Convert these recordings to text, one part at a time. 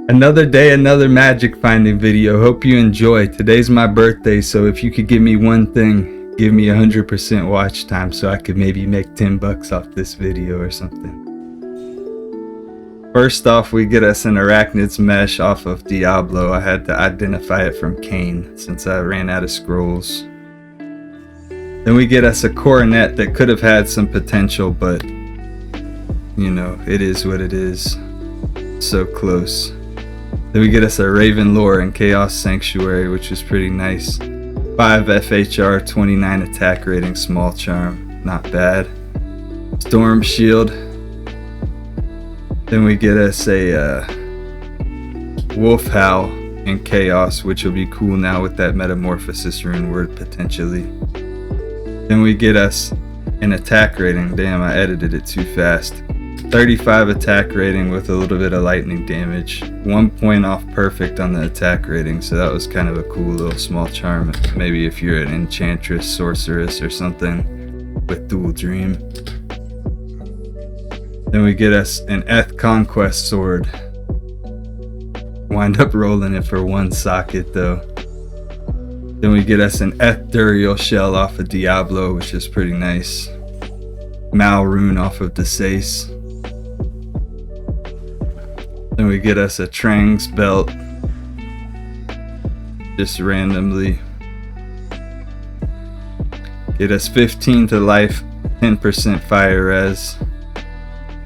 Another day, another magic finding video. Hope you enjoy. Today's my birthday, so if you could give me one thing, give me 100% watch time so I could maybe make 10 bucks off this video or something. First off, we get us an arachnid's mesh off of Diablo. I had to identify it from Cain since I ran out of scrolls. Then we get us a coronet that could have had some potential, but you know, it is what it is. So close. Then we get us a Raven Lore and Chaos Sanctuary, which is pretty nice. 5 FHR, 29 attack rating, small charm, not bad. Storm Shield. Then we get us a Wolf Howl and Chaos, which will be cool now with that Metamorphosis rune word potentially. Then we get us an attack rating. Damn, I edited it too fast. 35 attack rating with a little bit of lightning damage. 1 point off perfect on the attack rating, so that was kind of a cool little small charm. Maybe if you're an enchantress, sorceress, or something with dual dream. Then we get us an Eth Conquest sword. Wind up rolling it for 1 socket though. Then we get us an Ethereal Shell off of Diablo, which is pretty nice. Mal rune off of Desace. Then we get us a Trang's belt, just randomly. Get us 15 to life, 10% fire res.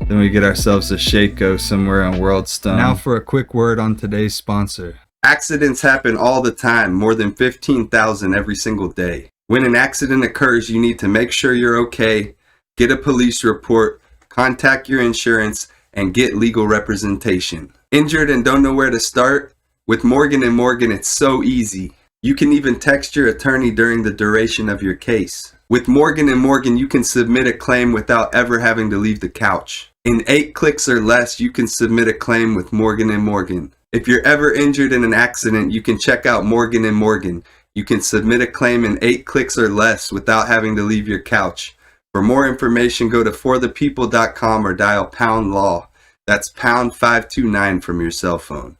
Then we get ourselves a Shaco somewhere on World Stone. Now for a quick word on today's sponsor. Accidents happen all the time, more than 15,000 every single day. When an accident occurs, you need to make sure you're okay, get a police report, contact your insurance, and get legal representation. Injured and don't know where to start? With Morgan & Morgan, it's so easy. You can even text your attorney during the duration of your case. With Morgan & Morgan, you can submit a claim without ever having to leave the couch. In 8 clicks or less, you can submit a claim with Morgan & Morgan. If you're ever injured in an accident, you can check out Morgan & Morgan. You can submit a claim in 8 clicks or less without having to leave your couch. For more information, go to forthepeople.com or dial pound law. That's pound 529 from your cell phone.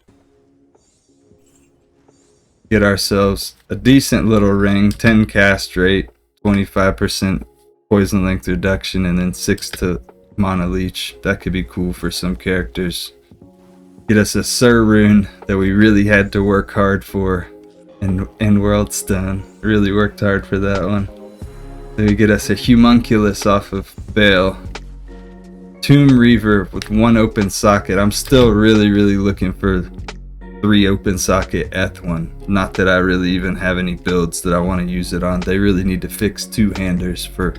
Get ourselves a decent little ring, 10 cast rate, 25% poison length reduction, and then 6 to mana leech. That could be cool for some characters. Get us a Sir rune that we really had to work hard for in World Stone. Really worked hard for that one. Then we get us a Homunculus off of Bale. Tomb Reaver with 1 open socket. I'm still really looking for 3 open socket Eth one. Not that I really even have any builds that I want to use it on. They really need to fix 2-handers for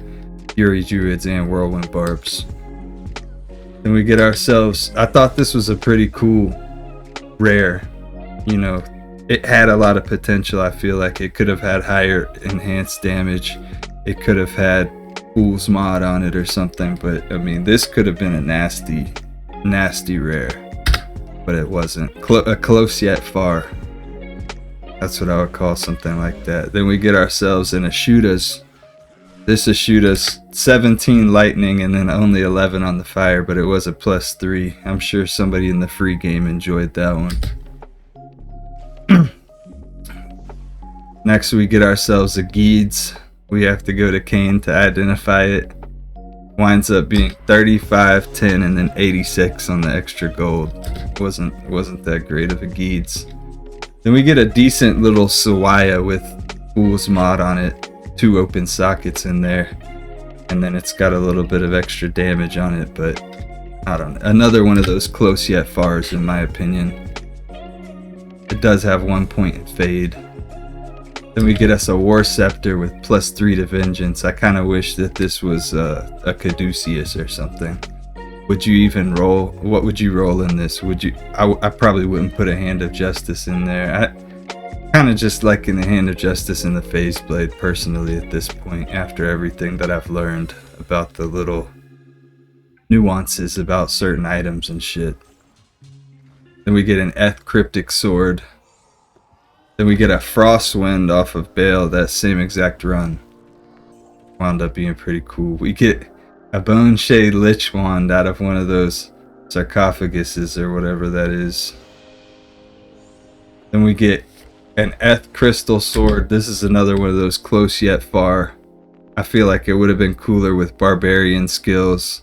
Fury Druids and Whirlwind Barbs. Then we get ourselves, I thought this was a pretty cool rare. You know, it had a lot of potential. I feel like it could have had higher enhanced damage. It could have had Fool's Mod on it or something, but I mean, this could have been a nasty rare, but it wasn't. A close yet far. That's what I would call something like that. Then we get ourselves in a Shootas. This is Shootas 17 lightning and then only 11 on the fire, but it was a +3. I'm sure somebody in the free game enjoyed that one. Next we get ourselves a Geeds. We have to go to Cain to identify it. Winds up being 35, 10, and then 86 on the extra gold. Wasn't that great of a Geeds. Then we get a decent little Sawaya with Fool's Mod on it. 2 open sockets in there. And then it's got a little bit of extra damage on it, but I don't know. Another one of those close yet fars in my opinion. It does have 1 point in fade. Then we get us a War Scepter with +3 to Vengeance. I kind of wish that this was a Caduceus or something. Would you even roll? What would you roll in this? Would you? I probably wouldn't put a Hand of Justice in there. I kind of just liking the Hand of Justice in the Phase Blade personally at this point, after everything that I've learned about the little nuances about certain items and shit. Then we get an Eth Cryptic Sword. Then we get a Frostwind off of Bale, that same exact run. Wound up being pretty cool. We get a Bone Shade Lich Wand out of one of those sarcophaguses or whatever that is. Then we get an Eth Crystal Sword. This is another one of those close yet far. I feel like it would have been cooler with Barbarian skills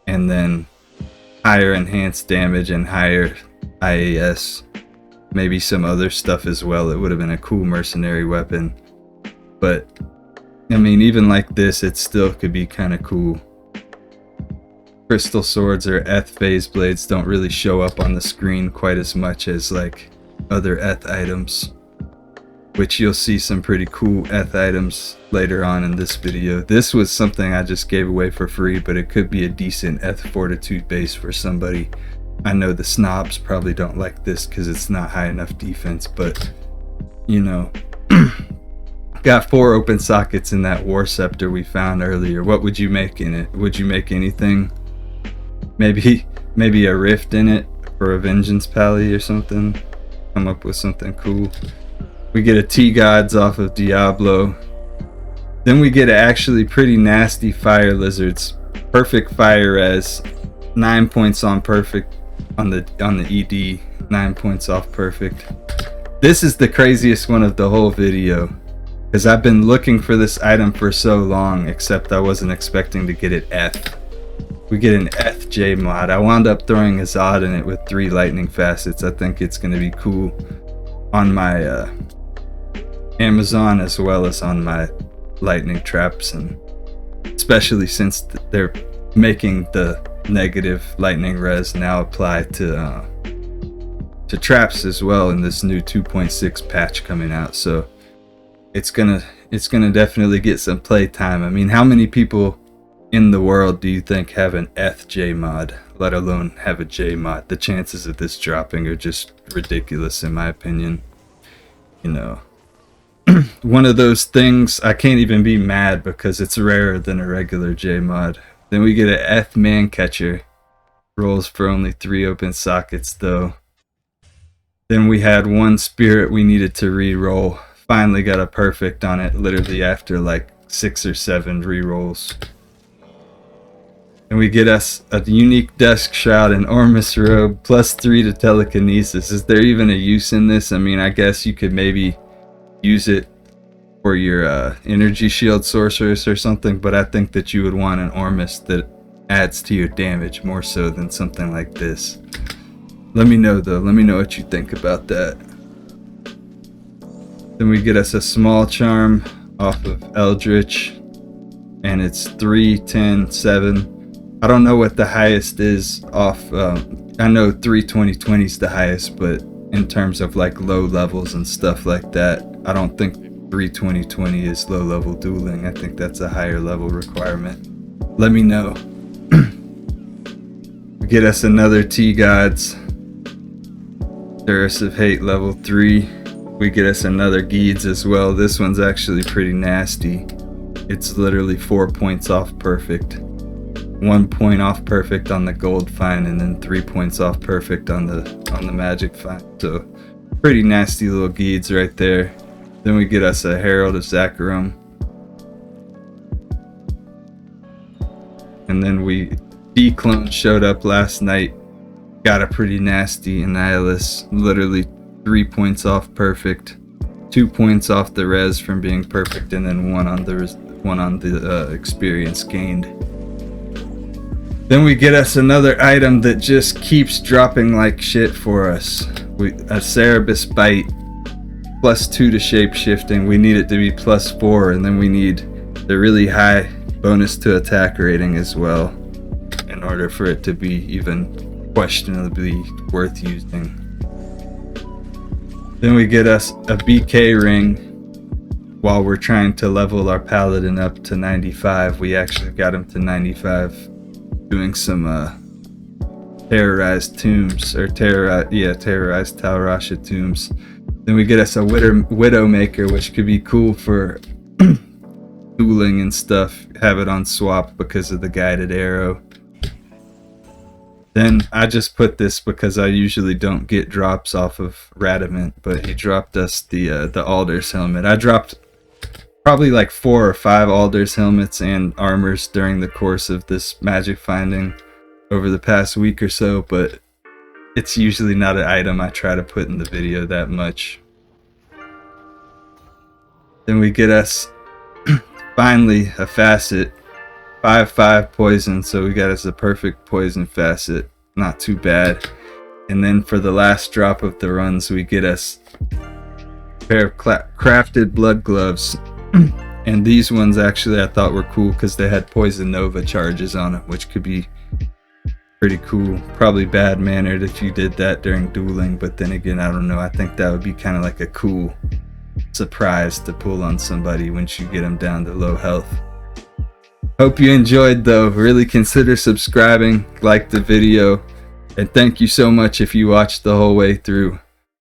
and then higher enhanced damage and higher IAS. Maybe some other stuff as well. It would have been a cool mercenary weapon. But, I mean, even like this, it still could be kind of cool. Crystal Swords or Eth Phase Blades don't really show up on the screen quite as much as like other Eth items, which you'll see some pretty cool Eth items later on in this video. This was something I just gave away for free, but it could be a decent Eth Fortitude base for somebody. I know the snobs probably don't like this because it's not high enough defense, but you know, got 4 open sockets in that War Scepter we found earlier. What would you make in it? Would you make anything? Maybe a rift in it for a Vengeance Pally or something. Come up with something cool. We get a T-Gods off of Diablo. Then we get actually pretty nasty Fire Lizards. Perfect Fire Res. 9 points on perfect on the ED. 9 points off perfect. This is the craziest one of the whole video, because I've been looking for this item for so long, except I wasn't expecting to get it F. We get an FJ mod. I wound up throwing a Zod in it with 3 lightning facets. I think it's going to be cool on my Amazon as well as on my lightning traps, and especially since they're making the negative lightning res now apply to traps as well in this new 2.6 patch coming out. So it's gonna definitely get some play time. I mean, how many people in the world do you think have an FJ mod, let alone have a J mod? The chances of this dropping are just ridiculous in my opinion. You know, one of those things I can't even be mad because it's rarer than a regular J mod. Then we get an Eth Man Catcher. Rolls for only 3 open sockets though. Then we had 1 spirit we needed to re-roll. Finally got a perfect on it literally after like 6 or 7 re-rolls. And we get us a unique Dusk Shroud and Ormus Robe, +3 to telekinesis. Is there even a use in this? I mean, I guess you could maybe use it for your energy shield sorceress or something, but I think that you would want an Ormus that adds to your damage more so than something like this. Let me know though, let me know what you think about that. Then we get us a small charm off of Eldritch, and it's 3, 10, 7. I don't know what the highest is off. I know 32020 is the highest, but in terms of like low levels and stuff like that, I don't think 32020 is low level dueling. I think that's a higher level requirement. Let me know. Get us another T-Gods. Duress of Hate level 3. We get us another Geeds as well. This one's actually pretty nasty. It's literally 4 points off perfect. 1 point off perfect on the gold find, and then 3 points off perfect on the magic find. So pretty nasty little Geeds right there. Then we get us a Herald of Zakarum. And then D-Clone showed up last night. Got a pretty nasty Annihilus. Literally 3 points off perfect. 2 points off the res from being perfect, and then 1 on the experience gained. Then we get us another item that just keeps dropping like shit for us. A Cerebus Bite, +2 to shape shifting. We need it to be +4, and then we need the really high bonus to attack rating as well in order for it to be even questionably worth using. Then we get us a BK ring. While we're trying to level our paladin up to 95, we actually got him to 95 doing some terrorized tombs, or terrorized Talrasha tombs. Then we get us a Widowmaker, which could be cool for dueling and stuff. Have it on swap because of the guided arrow. Then I just put this because I usually don't get drops off of Radamant, but he dropped us the Alder's helmet. I dropped probably like 4 or 5 Alder's helmets and armors during the course of this magic finding over the past week or so, but it's usually not an item I try to put in the video that much. Then we get us finally a facet, 5/5 poison, so we got us a perfect poison facet, not too bad. And then for the last drop of the runs, we get us a pair of crafted blood gloves. And these ones actually I thought were cool because they had poison nova charges on them, which could be pretty cool. Probably bad mannered if you did that during dueling, but then again, I don't know. I think that would be kind of like a cool surprise to pull on somebody once you get them down to low health. Hope you enjoyed though. Really consider subscribing, like the video, and thank you so much if you watched the whole way through.